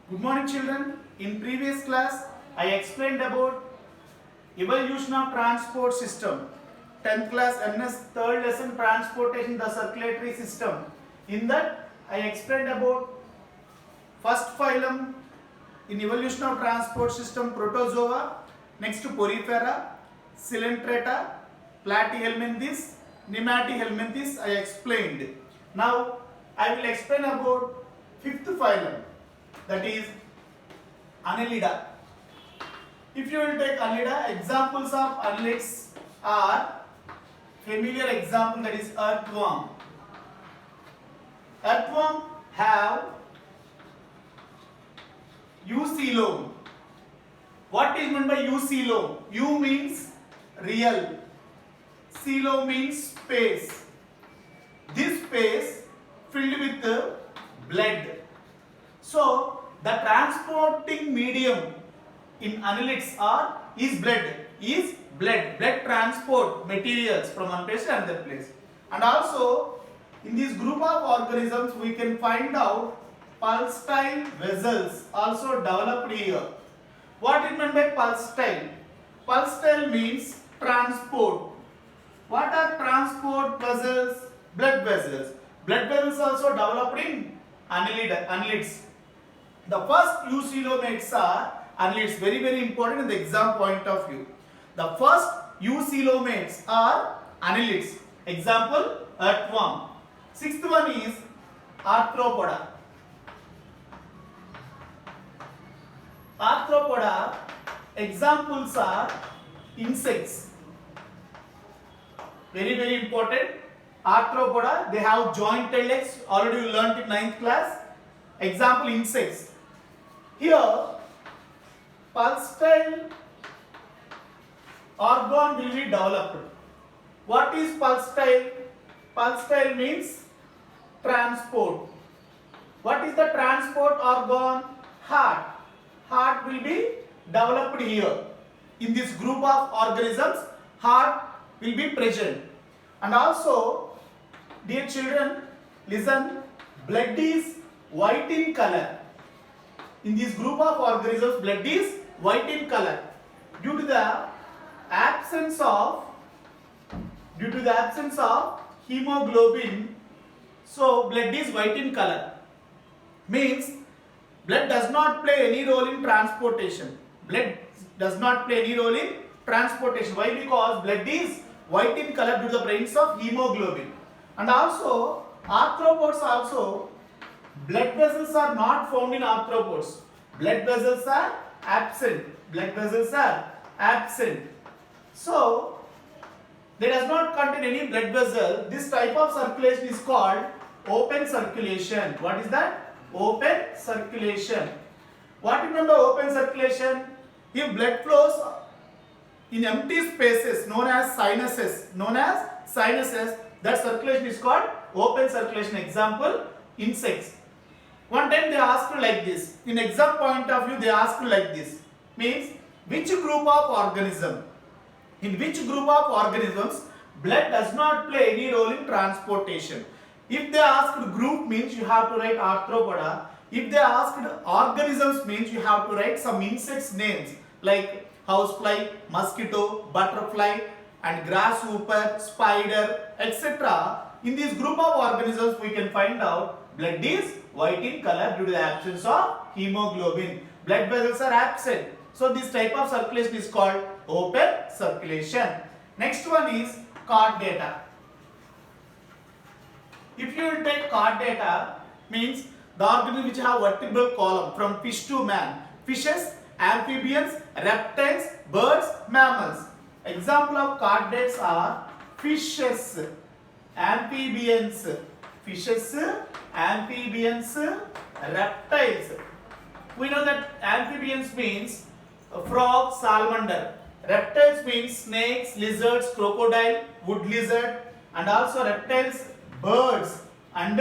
Good morning children. In previous class I explained about evolution of transport system. 10th class MS third lesson transportation the circulatory system. In that I explained about first phylum in evolution of transport system Protozoa, next Porifera, Coelenterata, Platyhelminthes, Nematohelminthes I explained. Now I will explain about fifth phylum, that is Annelida. If you will take Annelida, examples of annelids are familiar example, that is earthworm. Earthworm have eucoelom. What is meant by eucoelom? U means real, coelom means space. This space filled with blood. So the transporting medium in annelids is blood. Blood transport materials from one place to another place. And also in this group of organisms we can find out pulsatile vessels also developed here. What is meant by pulsatile? Pulsatile means transport. What are transport vessels? Blood vessels. Blood vessels also developed in annelids. The first eucoelomates are annelids. Very important in the exam point of view. The first eucoelomates are annelids. Example, earthworm. Sixth one is arthropoda. Arthropoda examples are insects. Very important. Arthropoda, they have jointed legs. Already you learnt in 9th class. Example, insects. Here pulsatile organ will be developed. What is pulsatile? Pulsatile means transport. What is the transport organ? Heart. Heart will be developed here. In this group of organisms, heart will be present. And also, dear children, listen, blood is white in color. In this group of organisms, blood is white in color. Due to the absence of hemoglobin, so blood is white in color. Means blood does not play any role in transportation. Blood does not play any role in transportation. Why? Because blood is white in color due to the presence of hemoglobin. And also, arthropods also, blood vessels are not found in arthropods. Blood vessels are absent. So, they does not contain any blood vessel. This type of circulation is called open circulation. What is that? Open circulation. What is meant by open circulation? If blood flows in empty spaces known as sinuses, that circulation is called open circulation. Example, insects. One time they asked like this. In exam point of view, they asked like this. Means which group of organism? In which group of organisms blood does not play any role in transportation? If they asked group means you have to write arthropoda. If they asked organisms means you have to write some insects names like housefly, mosquito, butterfly and grasshopper, spider, etc. In this group of organisms we can find out blood is white in color due to the absence of hemoglobin. Blood vessels are absent. So this type of circulation is called open circulation. Next one is chordata. If you will take chordata, means the organisms which have vertebral column from fish to man. Fishes, amphibians, reptiles, birds, mammals. Example of chordates are fishes, amphibians, reptiles. We know that amphibians means frog, salamander. Reptiles means snakes, lizards, crocodile, wood lizard, and also reptiles, birds and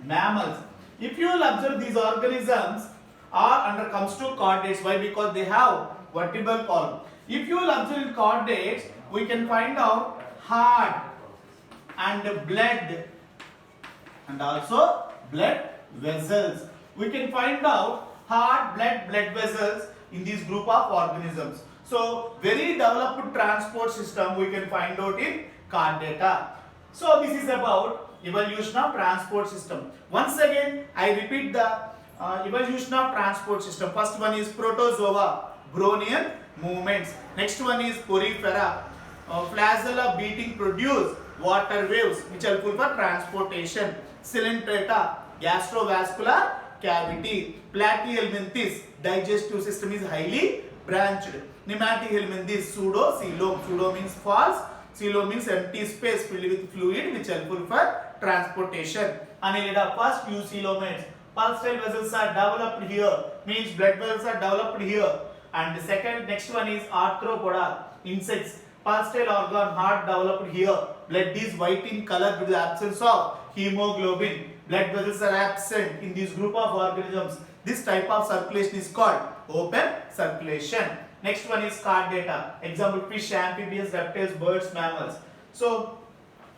mammals. If you will observe, these organisms are comes to chordates. Why? Because they have vertebral column. If you will observe in chordates, we can find out heart and blood and also blood vessels. We can find out heart, blood vessels in this group of organisms. So very developed transport system we can find out in chordata. So this is about evolution of transport system. Once again I repeat the evolution of transport system. First one is protozoa, Brownian movements. Next one is porifera, flagella beating produce water waves which are helpful for transportation. Coelenterata, gastrovascular cavity. Platyhelminthes, digestive system is highly branched. Nematohelminthes, pseudocoelom. Pseudo means false, coelom means empty space filled with fluid which are helpful for transportation. Annelida, first eucoelomates. Pulsatile vessels are developed here, means blood vessels are developed here. And the second, next one is arthropoda, insects. Pulsatile organ, heart developed here. Blood is white in color due to the absence of hemoglobin. Blood vessels are absent in this group of organisms. This type of circulation is called open circulation. Next one is chordata. Example, fish, amphibians, reptiles, birds, mammals. So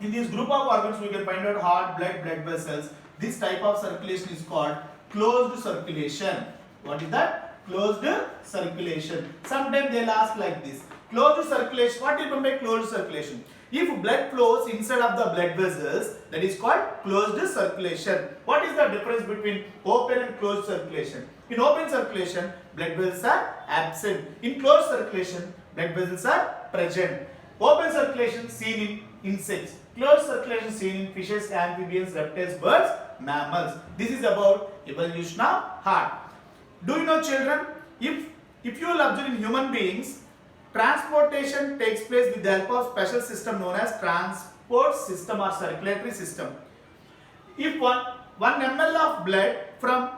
in this group of organs we can find out heart, blood vessels. This type of circulation is called closed circulation. What is that? Closed circulation. Sometimes they will ask like this. Closed circulation. What do you mean by closed circulation? If blood flows inside of the blood vessels, that is called closed circulation. What is the difference between open and closed circulation? In open circulation, blood vessels are absent. In closed circulation, blood vessels are present. Open circulation seen in insects. Closed circulation seen in fishes, amphibians, reptiles, birds, mammals. This is about evolution of heart. Do you know, children, if you will observe in human beings, transportation takes place with the help of special system known as transport system or circulatory system. If 1 ml of blood from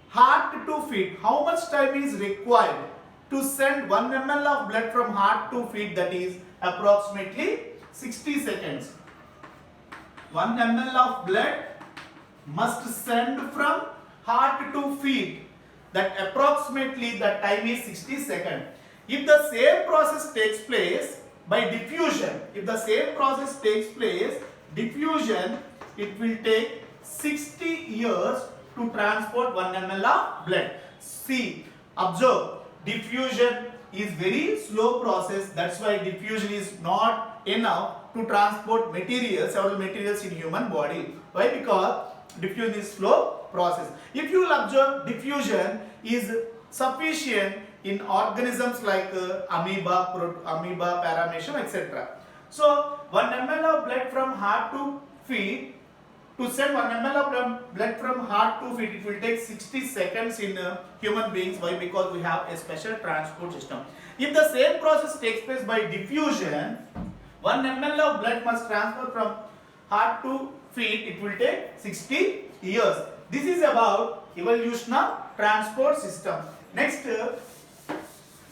heart to feet, how much time is required to send 1 ml of blood from heart to feet? That is approximately 60 seconds. 1 ml of blood must send from heart to feet. That approximately the time is 60 seconds. If the same process takes place by diffusion, diffusion, it will take 60 years to transport 1 ml of blood. See, observe, diffusion is very slow process. That's why diffusion is not enough to transport materials, several materials in human body. Why? Because diffusion is slow process. If you will observe, diffusion is sufficient in organisms like amoeba, paramecium, etc. So 1 ml of blood from heart to feet, to send 1 ml of blood from heart to feet, it will take 60 seconds in human beings. Why? Because we have a special transport system. If the same process takes place by diffusion, 1 ml of blood must transfer from heart to feet, it will take 60 years. This is about evolution of transport system. Next,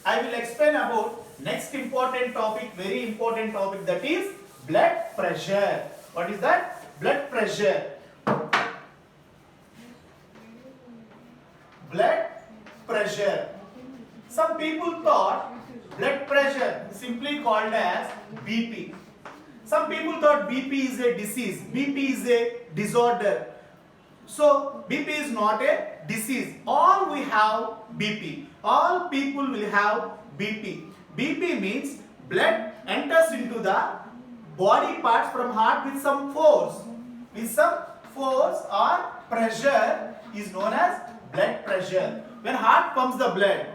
I will explain about next important topic, very important topic, that is blood pressure. What is that? Blood pressure. Blood pressure. Some people thought blood pressure is simply called as BP. Some people thought BP is a disease. BP is a disorder. So BP is not a disease. All we have BP. All people will have BP. BP means blood enters into the body parts from heart with some force. With some force or pressure is known as blood pressure. When heart pumps the blood,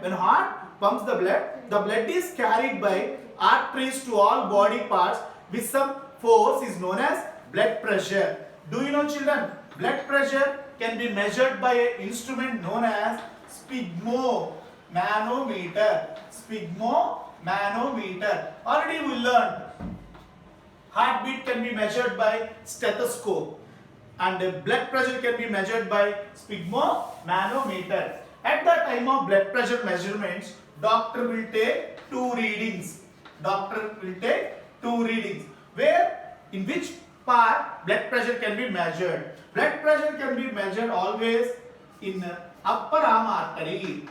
the blood is carried by arteries to all body parts with some force is known as blood pressure. Do you know, children? Blood pressure can be measured by an instrument known as sphygmomanometer. Sphygmomanometer. Already we learned heartbeat can be measured by stethoscope and blood pressure can be measured by sphygmomanometer. At the time of blood pressure measurements, doctor will take two readings. Where, in which part blood pressure can be measured? Blood pressure can be measured always in upper arm artery.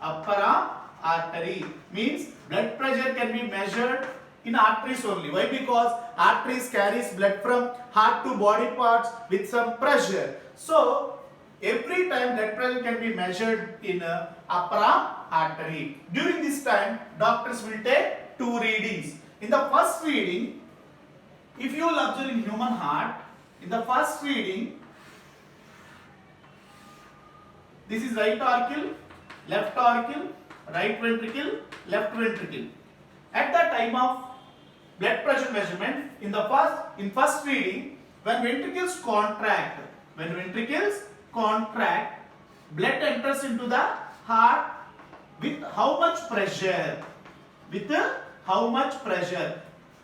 Upper arm artery means blood pressure can be measured in arteries only. Why? Because arteries carries blood from heart to body parts with some pressure. So Every time blood pressure can be measured in upper arm artery. During this time, doctors will take two readings. In the first reading, if you will observe in human heart, in the first reading, this is right auricle, right ventricle, left ventricle. At the time of blood pressure measurement, in first reading, when ventricles contract, blood enters into the heart with how much pressure?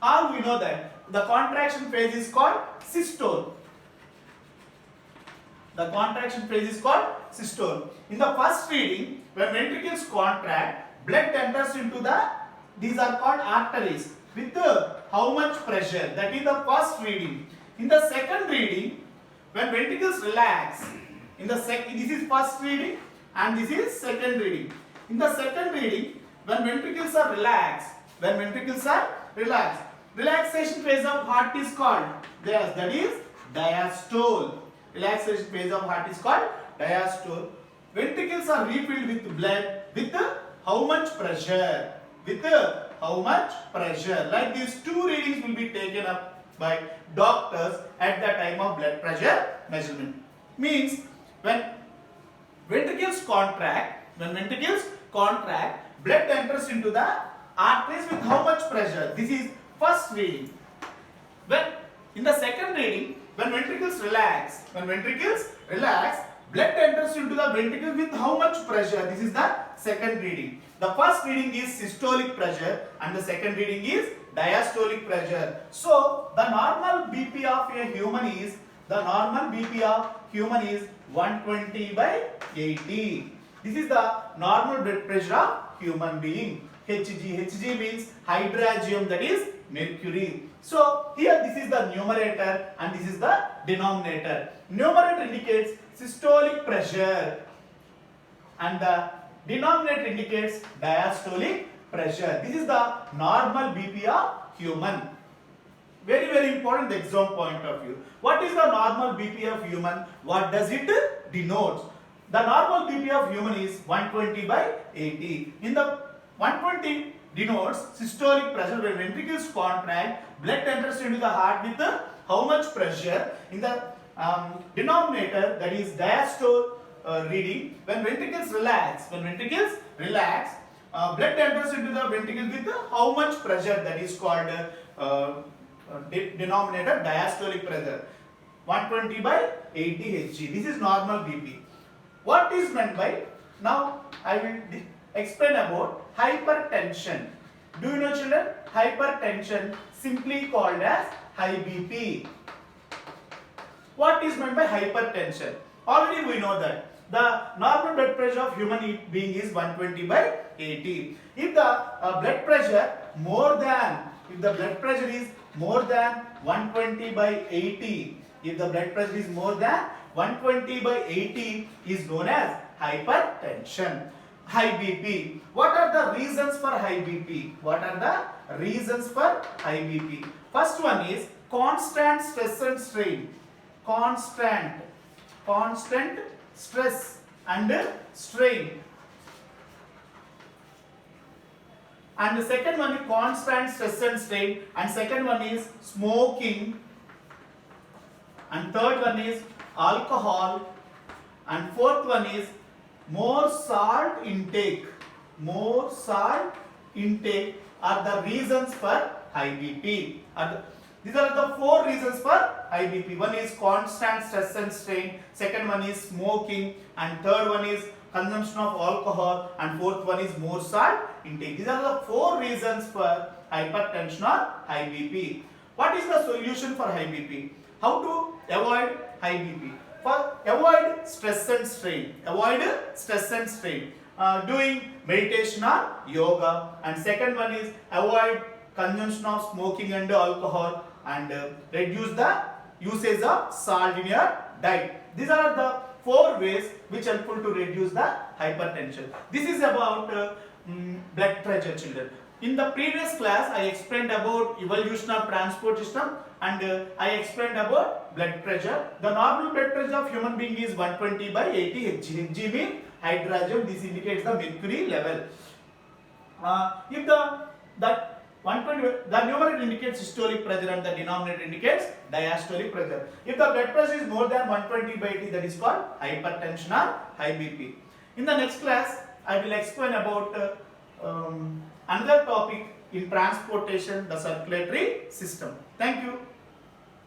All we know that the contraction phase is called systole. In the first reading, when ventricles contract, blood enters into these are called arteries with how much pressure? That is the first reading. In the second reading, when ventricles relax, this is first reading and this is second reading. In the second reading, when ventricles are relaxed, relaxation phase of heart is called that is diastole. Relaxation phase of heart is called diastole. Ventricles are refilled with blood with how much pressure? Like these two readings will be taken up by doctors at the time of blood pressure measurement. Means when ventricles contract, blood enters into the arteries with how much pressure? This is first reading. When in the second reading, when ventricles relax, blood enters into the ventricle with how much pressure? This is the second reading. The first reading is systolic pressure and the second reading is diastolic pressure. So the normal BP of a human is 120/80. This is the normal blood pressure of human being. Hg means hydrargium, that is mercury. So here this is the numerator and this is the denominator. Numerator indicates systolic pressure and the denominator indicates diastolic pressure. This is the normal BP of human. Very, very important exam point of view. What is the normal BP of human? What does it denote? The normal BP of human is 120/80. In the 120 denotes systolic pressure. When ventricles contract, blood enters into the heart with how much pressure? In the denominator, that is diastole reading, when ventricles relax, blood enters into the ventricle with how much pressure? That is called denominator diastolic pressure. 120/80 Hg. This is normal BP. What is meant by? Now I will explain about hypertension. Do you know, children? Hypertension, simply called as high BP. What is meant by hypertension? Already we know that the normal blood pressure of human being is 120/80. If the blood pressure is more than 120/80, is known as hypertension. High BP. What are the reasons for high BP? First one is constant stress and strain. Constant stress and strain. And the second one is constant stress and strain. And second one is smoking. And third one is alcohol. And fourth one is more salt intake. Are the reasons for high BP. These are the four reasons for high BP. One is constant stress and strain, second one is smoking, and third one is consumption of alcohol, and fourth one is more salt intake. These are the four reasons for hypertension or high BP. What is the solution for high BP? How to avoid high BP? For avoid stress and strain. Doing meditation or yoga. And second one is avoid consumption of smoking and alcohol, and reduce the usage of salt in your diet. These are the four ways which helpful to reduce the hypertension. This is about blood pressure, children. In the previous class, I explained about evolution of transport system and I explained about blood pressure. The normal blood pressure of human being is 120 by 80 Hg. Hg means hydrogen. This indicates the mercury level. If the 120, the numerator indicates systolic pressure and the denominator indicates diastolic pressure. If the blood pressure is more than 120 by 80, that is called hypertension or high BP. In the next class, I will explain about another topic in transportation, the circulatory system. Thank you.